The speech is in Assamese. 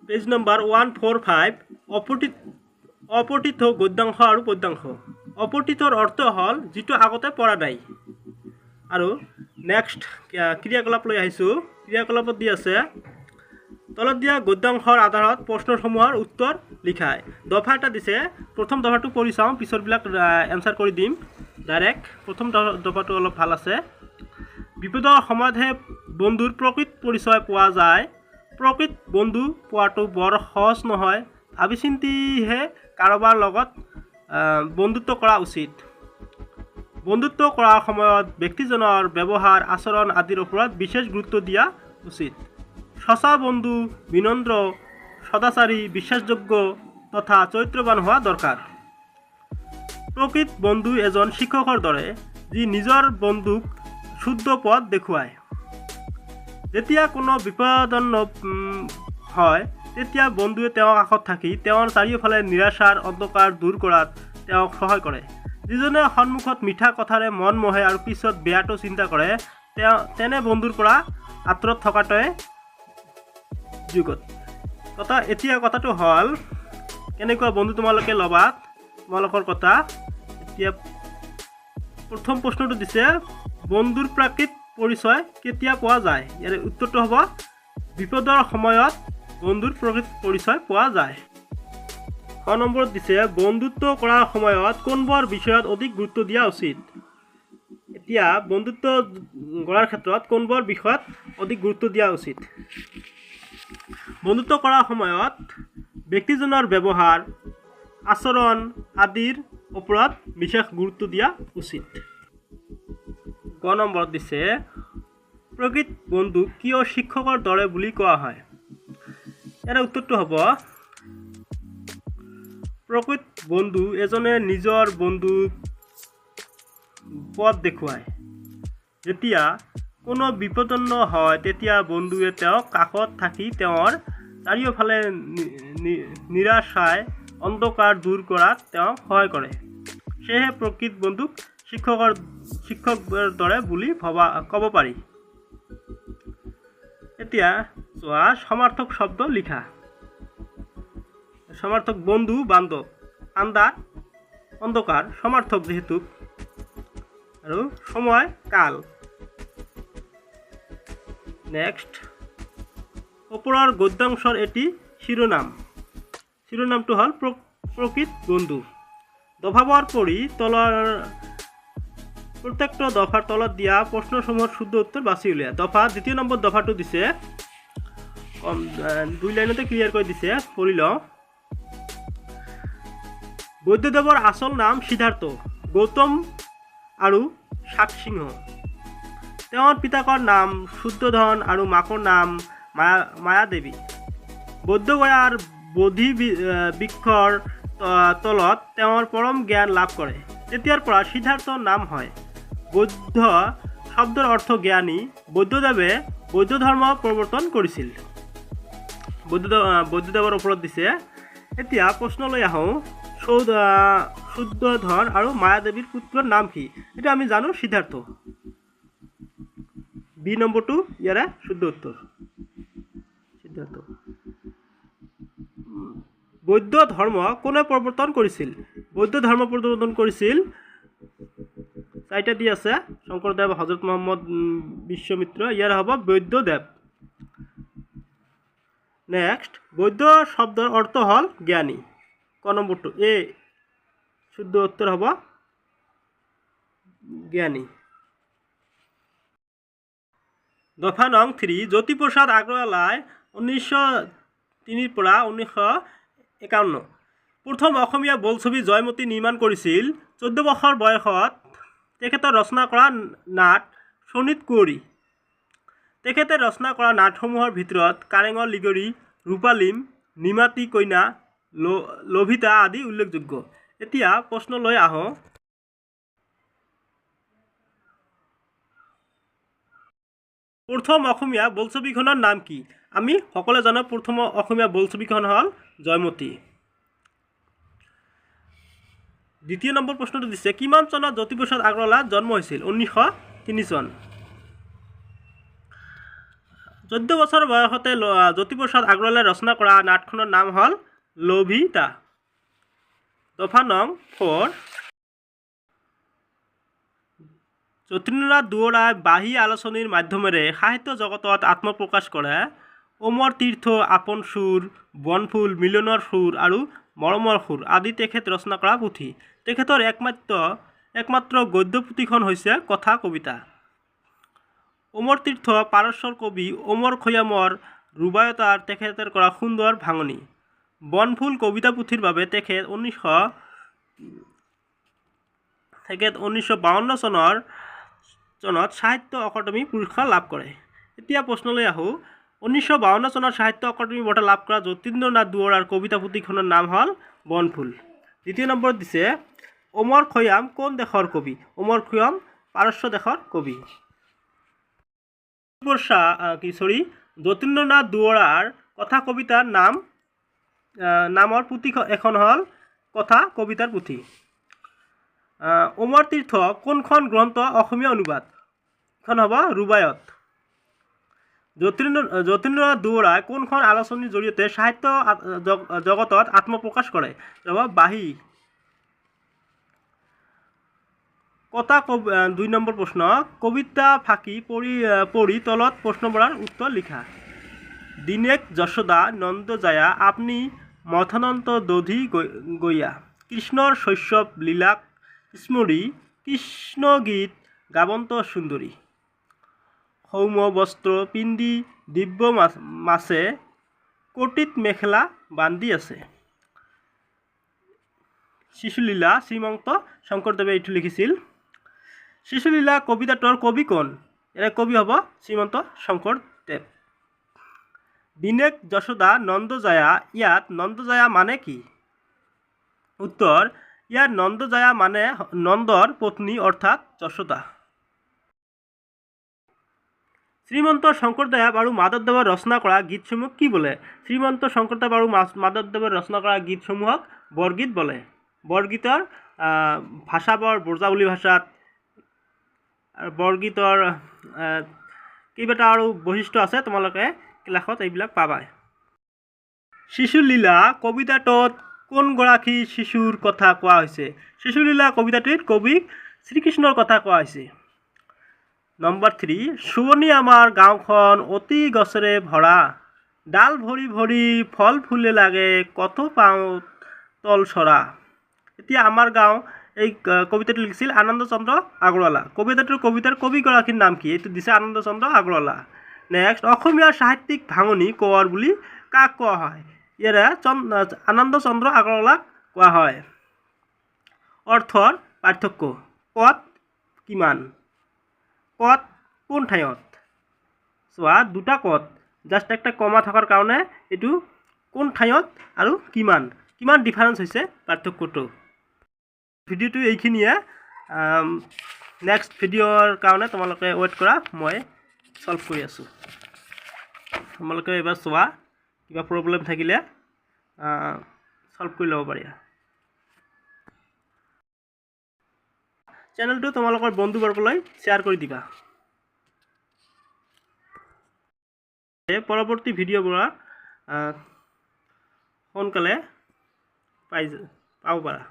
পেজ নম্বৰ 145 অপঠিত গদ্যাংশ আৰু পদ্যাংশ। অপঠিতৰ অৰ্থ হ'ল যিটো আগতে পৰা নাই। আৰু নেক্সট ক্ৰিয়াকলাপ লৈ আহিছোঁ। ক্ৰিয়াকলাপত দি আছে তলত দিয়া গদ্যাংশৰ আধাৰত প্ৰশ্নসমূহৰ উত্তৰ লিখা। দফা এটা দিছে, প্ৰথম দফাটো পঢ়ি চাওঁ, পিছৰবিলাক এনচাৰ কৰি দিম ডাইৰেক্ট। প্ৰথম দফাটো অলপ ভাল আছে। বিপদৰ সময়তহে বন্ধুৰ প্ৰকৃত পৰিচয় পোৱা যায়। প্ৰকৃত বন্ধু পোৱাটো বৰ সহজ নহয়। ভাবি চিন্তিহে কাৰোবাৰ লগত বন্ধুত্ব কৰা উচিত। বন্ধুত্ব কৰাৰ সময়ত ব্যক্তিজনৰ ব্যৱহাৰ আচৰণ আদিৰ ওপৰত বিশেষ গুৰুত্ব দিয়া উচিত। সঁচা বন্ধু বিনম্ৰ, সদাচাৰী, বিশ্বাসযোগ্য তথা চৰিত্ৰৱান হোৱা দৰকাৰ। প্ৰকৃত বন্ধু এজন শিক্ষকৰ দৰে, যি নিজৰ বন্ধুক শুদ্ধ পথ দেখুৱায়। যেতিয়া কোনো বিপদাপন্ন হয় তেতিয়া বন্ধুৱে তেওঁৰ কাষত থাকি তেওঁৰ চাৰিওফালে নিৰাশাৰ অন্ধকাৰ দূৰ কৰাত তেওঁক সহায় কৰে। যিজনে সন্মুখত মিঠা কথাৰে মন মোহে আৰু পিছত বেয়াটো চিন্তা কৰে, তেনে বন্ধুৰ পৰা আঁতৰত থকাটোৱে যুগত। এতিয়া কথাটো হ'ল কেনেকুৱা বন্ধু তোমালোকে ল'বা, তোমালোকৰ কথা। এতিয়া প্ৰথম প্ৰশ্নটো দিছে বন্ধুৰ প্ৰকৃত পৰিচয় কেতিয়া পোৱা যায়। ইয়াৰ উত্তৰটো হ'ব বিপদৰ সময়ত বন্ধুৰ প্ৰকৃত পৰিচয় পোৱা যায়। ক নম্বৰত দিছে বন্ধুত্ব কৰাৰ সময়ত কোনবোৰ বিষয়ত অধিক গুৰুত্ব দিয়া উচিত। এতিয়া বন্ধুত্ব গঢ়াৰ ক্ষেত্ৰত কোনবোৰ বিষয়ত অধিক গুৰুত্ব দিয়া উচিত। বন্ধুত্ব কৰাৰ সময়ত ব্যক্তিজনৰ ব্যৱহাৰ আচৰণ আদিৰ ওপৰত বিশেষ গুৰুত্ব দিয়া উচিত। ক নম্বৰত দিছে প্ৰকৃত বন্ধু কিয় শিক্ষকৰ দৰে বুলি কোৱা হয়। ইয়াৰ উত্তৰটো হ'ব প্ৰকৃত বন্ধু এজনে নিজৰ বন্ধুক পথ দেখুৱায়। যেতিয়া কোনো বিপদাপন্ন হয় তেতিয়া বন্ধুৱে তেওঁক কাষত থাকি তেওঁৰ চাৰিওফালে নিৰাশায় অন্ধকাৰ দূৰ কৰাত তেওঁক সহায় কৰে। সেয়েহে প্ৰকৃত বন্ধুক শিক্ষকৰ দৰে বুলি ক'ব পাৰি। এতিয়া চোৱা সমাৰ্থক শব্দ লিখা। সমাৰ্থক বন্ধু বান্ধৱ, আন্ধাৰ অন্ধকাৰ, সমাৰ্থক যিহেতু, আৰু সময় কাল। নেক্সট ওপৰৰ গদ্যাংশৰ এটি শিৰোনাম। শিৰোনামটো হ'ল প্ৰকৃত বন্ধু। দফাবোৰ পঢ়ি তলৰ প্ৰত্যেকটো দফাৰ তলত দিয়া প্ৰশ্নসমূহৰ শুদ্ধ উত্তৰ বাছি উলিয়া। দ্বিতীয় নম্বৰ দফাটো দিছে 2 লাইনতে ক্লিয়াৰ কৰি দিছে, পঢ়ি লওঁ। বৈদ্যদেৱৰ আচল নাম সিদ্ধাৰ্থ গৌতম আৰু সাকসিংহ। তেওঁৰ পিতাকৰ নাম শুদ্ধোধন আৰু মাকৰ নাম মায়াদেৱী। বৌদ্ধগয়াৰ বোধি বৃক্ষৰ তলত তেওঁৰ পৰম জ্ঞান লাভ কৰে। তেতিয়াৰ পৰা সিদ্ধাৰ্থ নাম হয়। বৌদ্ধ শব্দৰ অৰ্থ জ্ঞানী। বৌদ্ধদেৱে বৌদ্ধ ধৰ্ম প্ৰৱৰ্তন কৰিছিল। বৌদ্ধদেৱৰ ওপৰত দিছে। এতিয়া প্ৰশ্নলৈ আহোঁ। শুদ্ধোধন আৰু মায়াদেৱীৰ পুত্ৰৰ নাম কি? এইটো আমি জানো, সিদ্ধাৰ্থ। বি নম্বৰটো ইয়াৰে শুদ্ধ উত্তৰ, সিদ্ধাৰ্থ। বৌদ্ধ ধৰ্ম কোনে প্ৰৱৰ্তন কৰিছিল? বৌদ্ধ ধৰ্ম প্ৰৱৰ্তন কৰিছিল 4টা দি আছে, শংকৰদেৱ, হজৰত মহম্মদ, বিশ্বমিত্ৰ। ইয়াৰ হ'ব বৌদ্ধদেৱ। নেক্সট বৌদ্ধ শব্দৰ অৰ্থ হ'ল জ্ঞানী। ক নম্বৰটো শুদ্ধ উত্তৰ হ'ব জ্ঞানী। দফা নং 3 জ্যোতিপ্ৰসাদ আগৰৱালাই 1903 পৰা 1951 প্ৰথম অসমীয়া বোলছবি জয়মতী নিৰ্মাণ কৰিছিল। 14 বছৰ বয়সত তেখেতে ৰচনা কৰা নাট শোণিত কুঁৱৰী। তেখেতে ৰচনা কৰা নাটসমূহৰ ভিতৰত কাৰেঙৰ লিগৰি, ৰূপালীম, নিমাতী কইনা, লভিতা আদি উল্লেখযোগ্য। এতিয়া প্ৰশ্নলৈ আহোঁ। প্ৰথম অসমীয়া বোলছবিখনৰ নাম কি? আমি সকলোৱে জানো প্ৰথম অসমীয়া বোলছবিখন হ'ল জয়মতী। দ্বিতীয় নম্বৰ প্ৰশ্নটো দিছে কিমান চনত জ্যোতিপ্ৰসাদ আগৰৱালাৰ জন্ম হৈছিল? 1903 চন। 14 বছৰ বয়সতে জ্যোতিপ্ৰসাদ আগৰৱালাই ৰচনা কৰা নাটখনৰ নাম হ'ল লভিতা। দফা নং 4, যতীন্দ্ৰনাথ দুৱৰাই বাঁহী আলোচনীৰ মাধ্যমেৰে সাহিত্য জগতত আত্মপ্ৰকাশ কৰে। অমৰ তীৰ্থ, আপোন সুৰ, বনফুল, মিলনৰ সুৰ আৰু মৰমৰ সুৰ আদি তেখেত ৰচনা কৰা পুথি। তেখেতৰ একমাত্ৰ গদ্য পুথিখন হৈছে কথা কবিতা। অমৰ তীৰ্থ পাৰস্যৰ কবি অমৰ খৈয়ামৰ ৰুবায়তাৰ তেখেতৰ কৰা সুন্দৰ ভাঙনি। বনফুল কবিতা পুথিৰ বাবে তেখেত 1952 চনত সাহিত্য অকাডেমী পুৰস্কাৰ লাভ কৰে। এতিয়া প্ৰশ্নলৈ আহোঁ। 1952 চনত সাহিত্য অকাডেমী বঁটা লাভ কৰা যতীন্দ্ৰনাথ দুৱৰাৰ কবিতা পুথিখনৰ নাম হ'ল বনফুল। দ্বিতীয় নম্বৰত দিছে অমৰ খৈয়াম কোন দেশৰ কবি? অমৰ খৈয়াম পাৰস্য দেশৰ কবি। যতীন্দ্ৰনাথ দুৱৰাৰ কথা কবিতাৰ নামৰ পুথি এখন হ'ল কথা কবিতাৰ পুথি। অমৰ তীৰ্থ কোনখন গ্ৰন্থ অসমীয়া অনুবাদ? এখন হ'ব ৰুবায়ত। যতীন্দ্ৰনাথ দুৱৰাই কোনখন আলোচনীৰ জৰিয়তে সাহিত্য জগতত আত্মপ্ৰকাশ কৰে? বাঁহী। কথা 2 নম্বৰ প্ৰশ্ন, কবিতা ফাঁকি পঢ়ি তলত প্ৰশ্নবোৰৰ উত্তৰ লিখা। দিনেক যশোদা নন্দ জায়া আপনি মথানন্ত দধি গইয়া, কৃষ্ণৰ শৈশৱ লীলাক স্মৰি, কৃষ্ণ গীত গাবন্ত সুন্দৰী, সৌম বস্ত্ৰ পিন্ধি দিব্য মাছে, কটিত মেখেলা বান্ধি আছে। শিশুলীলা শ্ৰীমন্ত শংকৰদেৱে এইটো লিখিছিল। শিশুলীলা কবিতাটোৰ কবি কোন? ইয়াৰ কবি হ'ব শ্ৰীমন্ত শংকৰদেৱ। দিনেক যশোদা নন্দ জায়া, ইয়াত নন্দ জায়া মানে কি? উত্তৰ, ইয়াত নন্দ জায়া মানে নন্দৰ পত্নী অৰ্থাৎ যশোদা। শ্ৰীমন্ত শংকৰদেৱ আৰু মাধৱদেৱৰ ৰচনা কৰা গীতসমূহ কি বোলে? শ্ৰীমন্ত শংকৰদেৱ আৰু মাধৱদেৱৰ ৰচনা কৰা গীতসমূহক বৰগীত বোলে। বৰগীতৰ ভাষাবোৰ ব্ৰজাৱলী ভাষাত। বৰগীতৰ কেইবাটা আৰু বৈশিষ্ট্য আছে, তোমালোকে ক্লাছত এইবিলাক পাবা। শিশুলীলা কবিতাটোত কোনগৰাকী শিশুৰ কথা কোৱা হৈছে? শিশুলীলা কবিতাটিত কবি শ্ৰীকৃষ্ণৰ কথা কোৱা হৈছে। নম্বৰ 3, শুৱনি আমাৰ গাঁওখন অতি গছেৰে ভৰা, ডাল ভৰি ভৰি ফল ফুলে লাগে, কত পাওঁ তল চৰা। এতিয়া আমাৰ গাঁও এই কবিতাটো লিখিছিল আনন্দ চন্দ্ৰ আগৰৱালা। কবিতাৰ কবিগৰাকীৰ নাম কি? এইটো দিছে আনন্দ চন্দ্ৰ আগৰৱালা। নেক্সট, অসমীয়া সাহিত্যিক ভাঙনি কোঁৱৰ বুলি কাক কোৱা হয়? ইয়াৰে আনন্দ চন্দ্ৰ আগৰৱালাক কোৱা হয়। অৰ্থৰ পাৰ্থক্য, কত কিমান, কত কোন ঠাইত। চোৱা, দুটা কত, জাষ্ট একটা কমা থকাৰ কাৰণে এইটো কোন ঠাইত আৰু কিমান ডিফাৰেঞ্চ হৈছে পাৰ্থক্যটো। ভিডিঅ'টো এইখিনিয়ে। নেক্সট ভিডিঅ'ৰ কাৰণে তোমালোকে ৱেইট কৰা, মই সলভ কৰি আছোঁ। তোমালোকে এবাৰ চোৱা, কিবা প্ৰব্লেম থাকিলে সলভ কৰি ল'ব পাৰি। চেনেলটো তোমালোকৰ বন্ধুবৰ্গলৈ শ্বেয়াৰ কৰি দিবা। পৰৱৰ্তী ভিডিঅ'বোৰ সোনকালে পাব পাৰা।